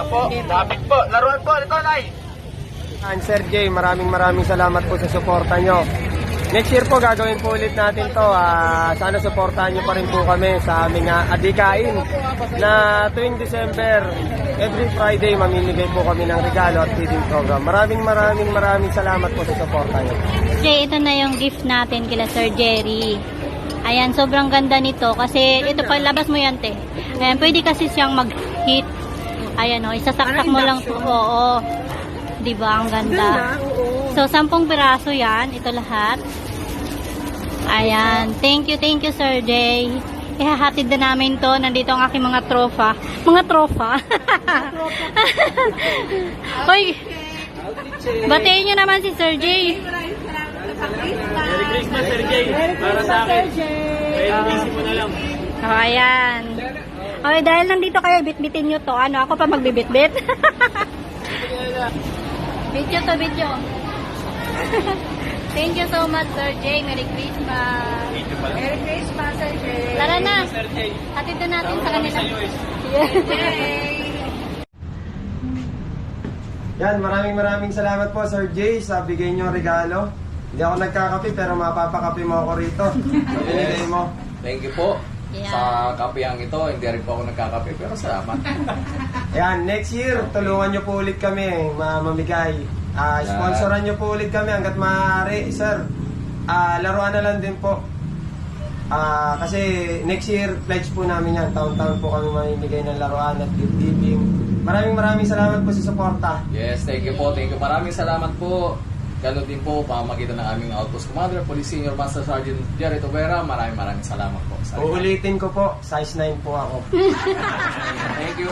po, lapit po. Laruan po, ito, Nay. Sir Jay, maraming salamat po sa suporta nyo. Next year po gagawin po ulit natin to. Sana suportahan nyo pa rin po kami sa aming adikain na tuwing December. Every Friday mamimigay po kami ng regalo at feeding program. Maraming salamat po sa suporta nyo. Jay, ito na yung gift natin kila Sir Jerry. Ayan, sobrang ganda nito kasi ito pa, labas mo yan, te. Ayan, pwede kasi siyang mag-hit. Ayan, o, isasaksak mo lang po. Oo. Diba, ang ganda. So, 10 piraso yan. Ito lahat. Ayan. Thank you, Sir Jay. Ihahatid na namin to. Nandito ang aking mga trofa. Mga trofa. Hoy, batiin nyo naman si Sir Jay. Merry Christmas, Sir Jay. Para sa akin. Busy mo na lang. Oh, ayan. Okay, dahil nandito kayo, bitbitin nyo to. Ano, ako pa magbibitbit. Video to, video. Thank you so much, Sir Jay. Merry Christmas. Merry Christmas, Sir Jay. Tara na. Sir Jay. Hatid na natin sa kanila. Yan, maraming salamat po Sir Jay sa bigay nyo regalo. Hindi ako nagkakape pero mapapakape mo ako rito. Sa binigay mo. Thank you po. Yeah. Sa kapiyang ito, hindi rin po ako nagkakape, pero salamat. Ayan, next year, tulungan nyo po ulit kami mamigay. Sponsoran nyo po ulit kami hanggat maaari, sir. Laruan na lang din po. Kasi next year, pledge po namin yan. Taon-taon po kami mamimigay ng laruan at gift giving. Maraming salamat po sa suporta. Yes, thank you po. Thank you. Maraming salamat po. Ganun din po, pamagitan ng aming Outpost Commander, Police Senior Master Sergeant Jerry Tobera. Maraming salamat po. Uulitin ko po, size 9 po ako. Thank you.